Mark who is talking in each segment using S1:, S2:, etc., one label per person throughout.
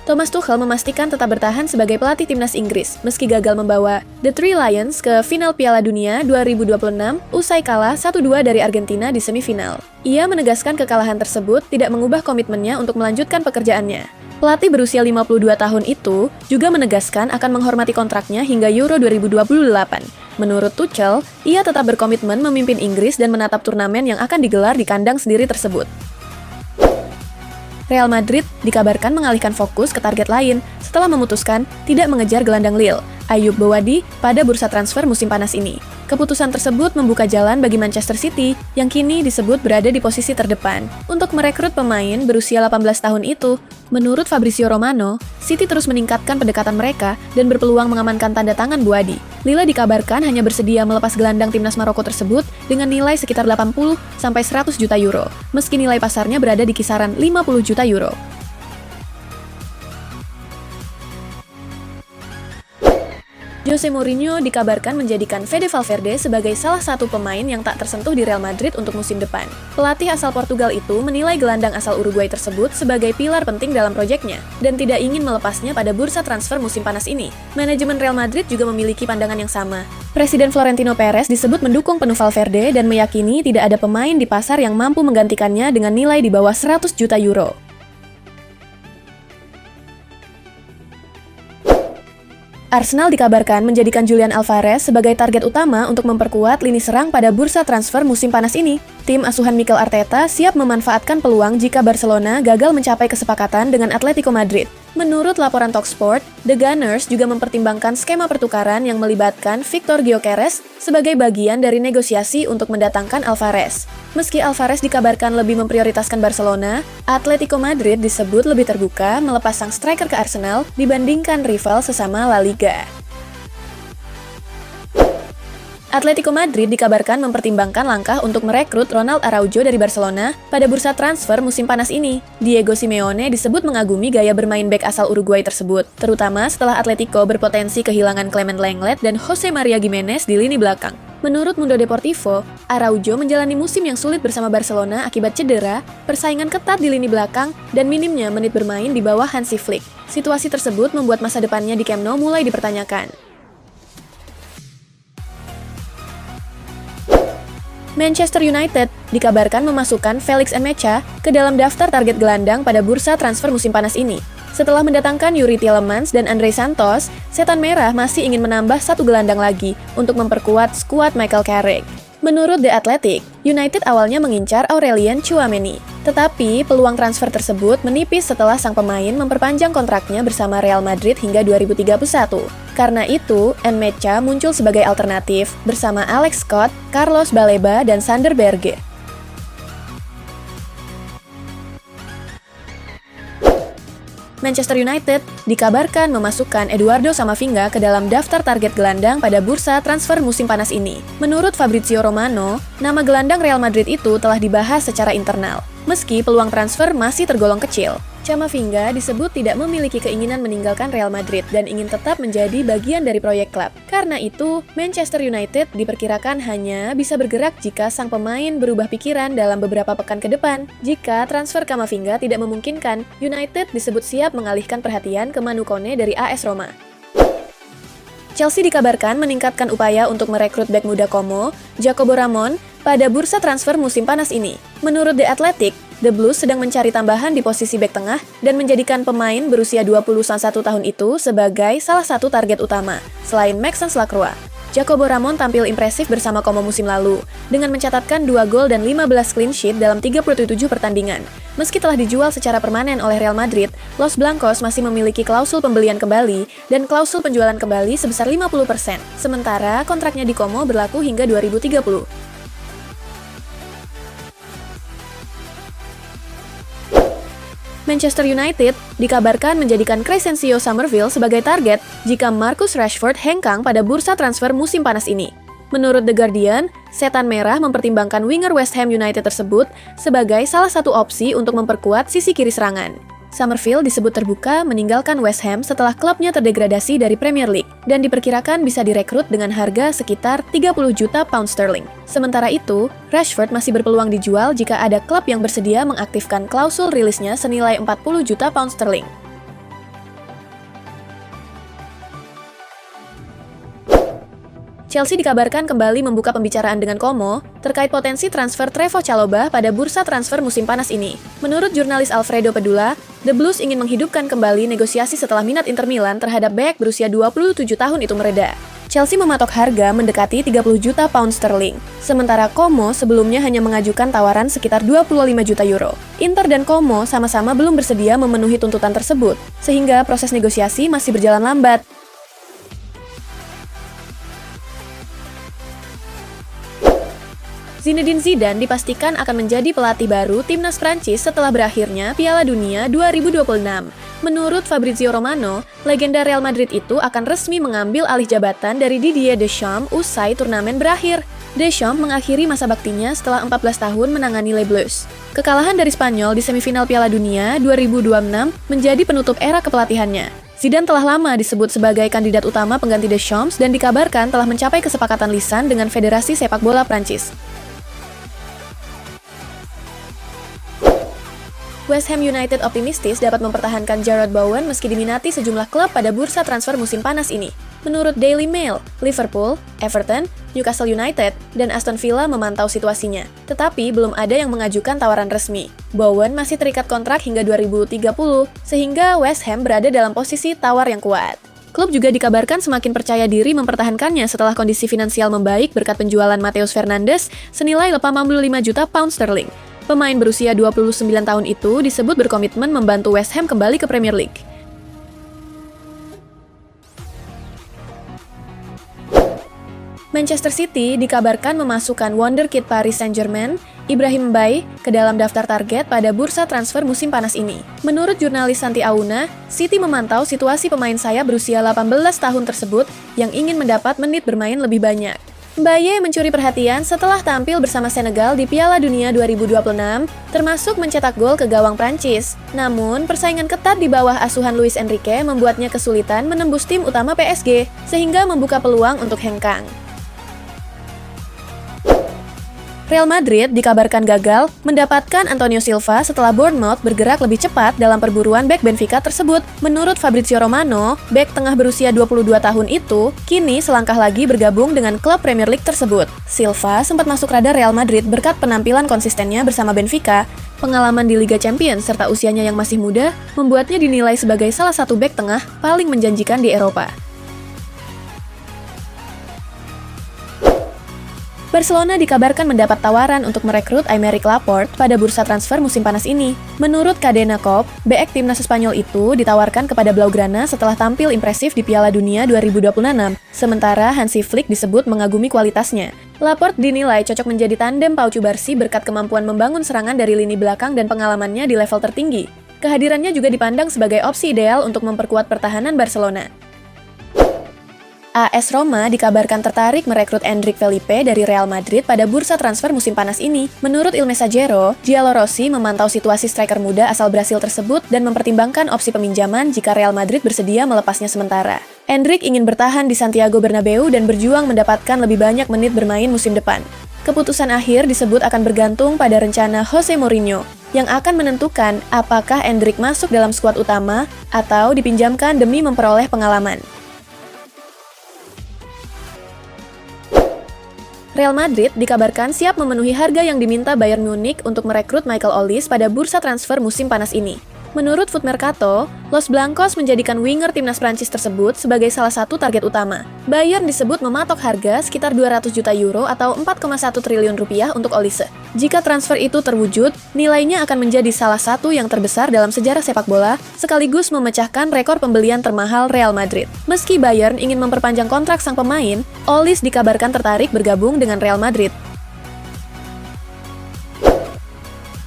S1: Thomas Tuchel memastikan tetap bertahan sebagai pelatih timnas Inggris meski gagal membawa The Three Lions ke final Piala Dunia 2026 usai kalah 1-2 dari Argentina di semifinal. Ia menegaskan kekalahan tersebut tidak mengubah komitmennya untuk melanjutkan pekerjaannya. Pelatih berusia 52 tahun itu juga menegaskan akan menghormati kontraknya hingga Euro 2028. Menurut Tuchel, ia tetap berkomitmen memimpin Inggris dan menatap turnamen yang akan digelar di kandang sendiri tersebut. Real Madrid dikabarkan mengalihkan fokus ke target lain setelah memutuskan tidak mengejar gelandang Lille, Ayoub Bouadi, pada bursa transfer musim panas ini. Keputusan tersebut membuka jalan bagi Manchester City yang kini disebut berada di posisi terdepan untuk merekrut pemain berusia 18 tahun itu. Menurut Fabrizio Romano, City terus meningkatkan pendekatan mereka dan berpeluang mengamankan tanda tangan Bouadi. Lille dikabarkan hanya bersedia melepas gelandang timnas Maroko tersebut dengan nilai sekitar 80-100 juta euro, meski nilai pasarnya berada di kisaran 50 juta euro. Jose Mourinho dikabarkan menjadikan Fede Valverde sebagai salah satu pemain yang tak tersentuh di Real Madrid untuk musim depan. Pelatih asal Portugal itu menilai gelandang asal Uruguay tersebut sebagai pilar penting dalam proyeknya dan tidak ingin melepasnya pada bursa transfer musim panas ini. Manajemen Real Madrid juga memiliki pandangan yang sama. Presiden Florentino Perez disebut mendukung penuh Valverde dan meyakini tidak ada pemain di pasar yang mampu menggantikannya dengan nilai di bawah 100 juta euro. Arsenal dikabarkan menjadikan Julian Alvarez sebagai target utama untuk memperkuat lini serang pada bursa transfer musim panas ini. Tim asuhan Mikel Arteta siap memanfaatkan peluang jika Barcelona gagal mencapai kesepakatan dengan Atletico Madrid. Menurut laporan Talksport, The Gunners juga mempertimbangkan skema pertukaran yang melibatkan Victor Gyökeres sebagai bagian dari negosiasi untuk mendatangkan Alvarez. Meski Alvarez dikabarkan lebih memprioritaskan Barcelona, Atletico Madrid disebut lebih terbuka melepas sang striker ke Arsenal dibandingkan rival sesama La Liga. Atletico Madrid dikabarkan mempertimbangkan langkah untuk merekrut Ronald Araujo dari Barcelona pada bursa transfer musim panas ini. Diego Simeone disebut mengagumi gaya bermain bek asal Uruguay tersebut, terutama setelah Atletico berpotensi kehilangan Clement Lenglet dan Jose Maria Gimenez di lini belakang. Menurut Mundo Deportivo, Araujo menjalani musim yang sulit bersama Barcelona akibat cedera, persaingan ketat di lini belakang, dan minimnya menit bermain di bawah Hansi Flick. Situasi tersebut membuat masa depannya di Camp Nou mulai dipertanyakan. Manchester United dikabarkan memasukkan Felix Nmecha ke dalam daftar target gelandang pada bursa transfer musim panas ini. Setelah mendatangkan Yuri Tielemans dan Andre Santos, Setan Merah masih ingin menambah satu gelandang lagi untuk memperkuat skuad Michael Carrick. Menurut The Athletic, United awalnya mengincar Aurelien Tchouaméni. Tetapi, peluang transfer tersebut menipis setelah sang pemain memperpanjang kontraknya bersama Real Madrid hingga 2031. Karena itu, Nmecha muncul sebagai alternatif bersama Alex Scott, Carlos Baleba, dan Sander Berge. Manchester United dikabarkan memasukkan Eduardo Camavinga ke dalam daftar target gelandang pada bursa transfer musim panas ini. Menurut Fabrizio Romano, nama gelandang Real Madrid itu telah dibahas secara internal, meski peluang transfer masih tergolong kecil. Camavinga disebut tidak memiliki keinginan meninggalkan Real Madrid dan ingin tetap menjadi bagian dari proyek klub. Karena itu, Manchester United diperkirakan hanya bisa bergerak jika sang pemain berubah pikiran dalam beberapa pekan ke depan. Jika transfer Camavinga tidak memungkinkan, United disebut siap mengalihkan perhatian ke Manu Kone dari AS Roma. Chelsea dikabarkan meningkatkan upaya untuk merekrut bek muda Como, Jacobo Ramon, pada bursa transfer musim panas ini. Menurut The Athletic, The Blues sedang mencari tambahan di posisi bek tengah dan menjadikan pemain berusia 21 tahun itu sebagai salah satu target utama, selain Maxence Lacroix. Jacobo Ramon tampil impresif bersama Como musim lalu, dengan mencatatkan 2 gol dan 15 clean sheet dalam 37 pertandingan. Meski telah dijual secara permanen oleh Real Madrid, Los Blancos masih memiliki klausul pembelian kembali dan klausul penjualan kembali sebesar 50%, sementara kontraknya di Como berlaku hingga 2030. Manchester United dikabarkan menjadikan Crescencio Summerville sebagai target jika Marcus Rashford hengkang pada bursa transfer musim panas ini. Menurut The Guardian, Setan Merah mempertimbangkan winger West Ham United tersebut sebagai salah satu opsi untuk memperkuat sisi kiri serangan. Summerville disebut terbuka meninggalkan West Ham setelah klubnya terdegradasi dari Premier League dan diperkirakan bisa direkrut dengan harga sekitar 30 juta pound sterling. Sementara itu, Rashford masih berpeluang dijual jika ada klub yang bersedia mengaktifkan klausul rilisnya senilai 40 juta pound sterling. Chelsea dikabarkan kembali membuka pembicaraan dengan Como terkait potensi transfer Trevoh Chalobah pada bursa transfer musim panas ini. Menurut jurnalis Alfredo Pedula, The Blues ingin menghidupkan kembali negosiasi setelah minat Inter Milan terhadap bek berusia 27 tahun itu mereda. Chelsea mematok harga mendekati 30 juta pound sterling, sementara Como sebelumnya hanya mengajukan tawaran sekitar 25 juta euro. Inter dan Como sama-sama belum bersedia memenuhi tuntutan tersebut, sehingga proses negosiasi masih berjalan lambat. Zinedine Zidane dipastikan akan menjadi pelatih baru timnas Prancis setelah berakhirnya Piala Dunia 2026. Menurut Fabrizio Romano, legenda Real Madrid itu akan resmi mengambil alih jabatan dari Didier Deschamps usai turnamen berakhir. Deschamps mengakhiri masa baktinya setelah 14 tahun menangani Les Bleus. Kekalahan dari Spanyol di semifinal Piala Dunia 2026 menjadi penutup era kepelatihannya. Zidane telah lama disebut sebagai kandidat utama pengganti Deschamps dan dikabarkan telah mencapai kesepakatan lisan dengan Federasi Sepak Bola Prancis. West Ham United optimistis dapat mempertahankan Jarrod Bowen meski diminati sejumlah klub pada bursa transfer musim panas ini. Menurut Daily Mail, Liverpool, Everton, Newcastle United, dan Aston Villa memantau situasinya. Tetapi belum ada yang mengajukan tawaran resmi. Bowen masih terikat kontrak hingga 2030, sehingga West Ham berada dalam posisi tawar yang kuat. Klub juga dikabarkan semakin percaya diri mempertahankannya setelah kondisi finansial membaik berkat penjualan Matheus Fernandes senilai 85 juta pound sterling. Pemain berusia 29 tahun itu disebut berkomitmen membantu West Ham kembali ke Premier League. Manchester City dikabarkan memasukkan wonderkid Paris Saint-Germain, Ibrahim Mbaye, ke dalam daftar target pada bursa transfer musim panas ini. Menurut jurnalis Santi Auna, City memantau situasi pemain sayap berusia 18 tahun tersebut yang ingin mendapat menit bermain lebih banyak. Mbaye mencuri perhatian setelah tampil bersama Senegal di Piala Dunia 2026, termasuk mencetak gol ke gawang Prancis. Namun, persaingan ketat di bawah asuhan Luis Enrique membuatnya kesulitan menembus tim utama PSG, sehingga membuka peluang untuk hengkang. Real Madrid dikabarkan gagal mendapatkan Antonio Silva setelah Bournemouth bergerak lebih cepat dalam perburuan bek Benfica tersebut. Menurut Fabrizio Romano, bek tengah berusia 22 tahun itu kini selangkah lagi bergabung dengan klub Premier League tersebut. Silva sempat masuk radar Real Madrid berkat penampilan konsistennya bersama Benfica. Pengalaman di Liga Champions serta usianya yang masih muda membuatnya dinilai sebagai salah satu bek tengah paling menjanjikan di Eropa. Barcelona dikabarkan mendapat tawaran untuk merekrut Aymeric Laporte pada bursa transfer musim panas ini. Menurut Cadena Cope, Bek timnas Spanyol itu ditawarkan kepada Blaugrana setelah tampil impresif di Piala Dunia 2026, sementara Hansi Flick disebut mengagumi kualitasnya. Laporte dinilai cocok menjadi tandem Pau Cubarsí berkat kemampuan membangun serangan dari lini belakang dan pengalamannya di level tertinggi. Kehadirannya juga dipandang sebagai opsi ideal untuk memperkuat pertahanan Barcelona. AS Roma dikabarkan tertarik merekrut Endrick Felipe dari Real Madrid pada bursa transfer musim panas ini. Menurut Il Messaggero, Giallo Rossi memantau situasi striker muda asal Brasil tersebut dan mempertimbangkan opsi peminjaman jika Real Madrid bersedia melepasnya sementara. Endrick ingin bertahan di Santiago Bernabeu dan berjuang mendapatkan lebih banyak menit bermain musim depan. Keputusan akhir disebut akan bergantung pada rencana Jose Mourinho, yang akan menentukan apakah Endrick masuk dalam skuad utama atau dipinjamkan demi memperoleh pengalaman. Real Madrid dikabarkan siap memenuhi harga yang diminta Bayern Munich untuk merekrut Michael Olise pada bursa transfer musim panas ini. Menurut Foot Mercato, Los Blancos menjadikan winger timnas Prancis tersebut sebagai salah satu target utama. Bayern disebut mematok harga sekitar 200 juta euro atau 4,1 triliun rupiah untuk Olise. Jika transfer itu terwujud, nilainya akan menjadi salah satu yang terbesar dalam sejarah sepak bola, sekaligus memecahkan rekor pembelian termahal Real Madrid. Meski Bayern ingin memperpanjang kontrak sang pemain, Olise dikabarkan tertarik bergabung dengan Real Madrid.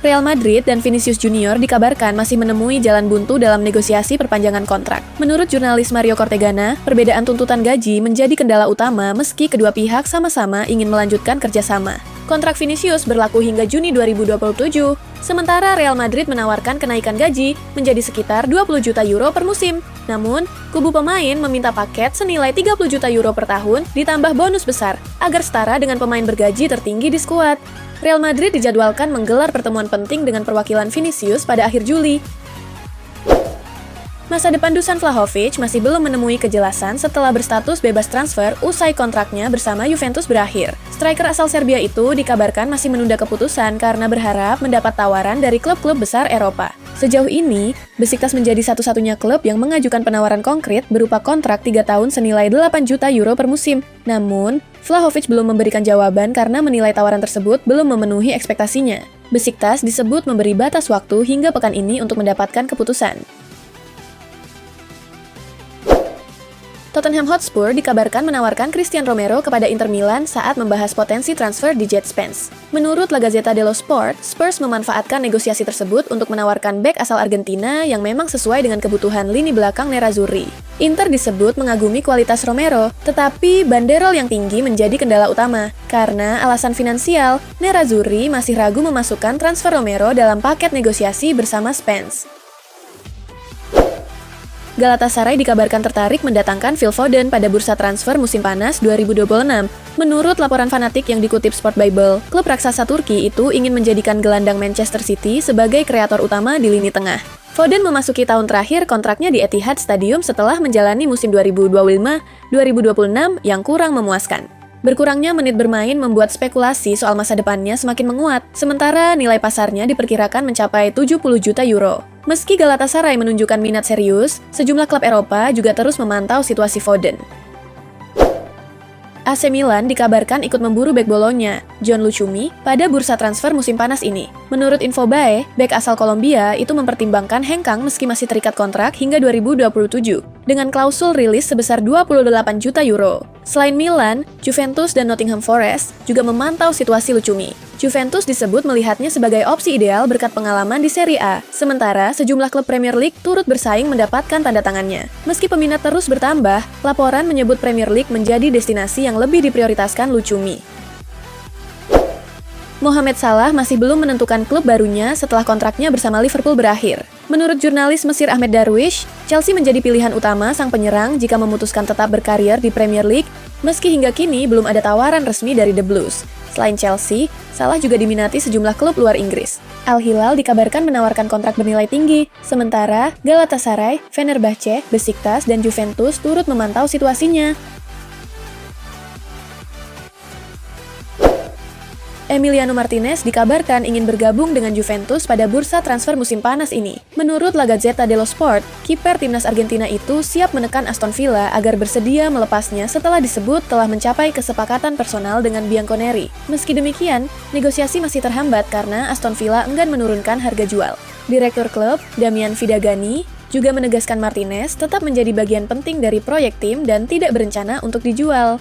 S1: Real Madrid dan Vinicius Junior dikabarkan masih menemui jalan buntu dalam negosiasi perpanjangan kontrak. Menurut jurnalis Mario Cortegana, perbedaan tuntutan gaji menjadi kendala utama meski kedua pihak sama-sama ingin melanjutkan kerjasama. Kontrak Vinicius berlaku hingga Juni 2027, sementara Real Madrid menawarkan kenaikan gaji menjadi sekitar 20 juta euro per musim. Namun, kubu pemain meminta paket senilai 30 juta euro per tahun ditambah bonus besar agar setara dengan pemain bergaji tertinggi di skuad. Real Madrid dijadwalkan menggelar pertemuan penting dengan perwakilan Vinicius pada akhir Juli. Masa depan Dusan Vlahovic masih belum menemui kejelasan setelah berstatus bebas transfer usai kontraknya bersama Juventus berakhir. Striker asal Serbia itu dikabarkan masih menunda keputusan karena berharap mendapat tawaran dari klub-klub besar Eropa. Sejauh ini, Besiktas menjadi satu-satunya klub yang mengajukan penawaran konkret berupa kontrak 3 tahun senilai 8 juta euro per musim. Namun, Vlahovic belum memberikan jawaban karena menilai tawaran tersebut belum memenuhi ekspektasinya. Besiktas disebut memberi batas waktu hingga pekan ini untuk mendapatkan keputusan. Tottenham Hotspur dikabarkan menawarkan Christian Romero kepada Inter Milan saat membahas potensi transfer di Jet Spence. Menurut La Gazzetta dello Sport, Spurs memanfaatkan negosiasi tersebut untuk menawarkan bek asal Argentina yang memang sesuai dengan kebutuhan lini belakang Nerazzurri. Inter disebut mengagumi kualitas Romero, tetapi banderol yang tinggi menjadi kendala utama. Karena alasan finansial, Nerazzurri masih ragu memasukkan transfer Romero dalam paket negosiasi bersama Spence. Galatasaray dikabarkan tertarik mendatangkan Phil Foden pada bursa transfer musim panas 2026. Menurut laporan fanatik yang dikutip Sport Bible, klub raksasa Turki itu ingin menjadikan gelandang Manchester City sebagai kreator utama di lini tengah. Foden memasuki tahun terakhir kontraknya di Etihad Stadium setelah menjalani musim 2025-2026 yang kurang memuaskan. Berkurangnya menit bermain membuat spekulasi soal masa depannya semakin menguat, sementara nilai pasarnya diperkirakan mencapai 70 juta euro. Meski Galatasaray menunjukkan minat serius, sejumlah klub Eropa juga terus memantau situasi Foden. AC Milan dikabarkan ikut memburu bek Bolonya, John Lucumi, pada bursa transfer musim panas ini. Menurut Infobae, bek asal Kolombia itu mempertimbangkan hengkang meski masih terikat kontrak hingga 2027, dengan klausul rilis sebesar 28 juta euro. Selain Milan, Juventus dan Nottingham Forest juga memantau situasi Lucumi. Juventus disebut melihatnya sebagai opsi ideal berkat pengalaman di Serie A, sementara sejumlah klub Premier League turut bersaing mendapatkan tanda tangannya. Meski peminat terus bertambah, laporan menyebut Premier League menjadi destinasi yang lebih diprioritaskan Lucumi. Mohamed Salah masih belum menentukan klub barunya setelah kontraknya bersama Liverpool berakhir. Menurut jurnalis Mesir Ahmed Darwish, Chelsea menjadi pilihan utama sang penyerang jika memutuskan tetap berkarir di Premier League, meski hingga kini belum ada tawaran resmi dari The Blues. Selain Chelsea, Salah juga diminati sejumlah klub luar Inggris. Al Hilal dikabarkan menawarkan kontrak bernilai tinggi, sementara Galatasaray, Fenerbahce, Besiktas, dan Juventus turut memantau situasinya. Emiliano Martinez dikabarkan ingin bergabung dengan Juventus pada bursa transfer musim panas ini. Menurut La Gazzetta dello Sport, kiper timnas Argentina itu siap menekan Aston Villa agar bersedia melepasnya setelah disebut telah mencapai kesepakatan personal dengan Bianconeri. Meski demikian, negosiasi masih terhambat karena Aston Villa enggan menurunkan harga jual. Direktur klub, Damian Vidagani, juga menegaskan Martinez tetap menjadi bagian penting dari proyek tim dan tidak berencana untuk dijual.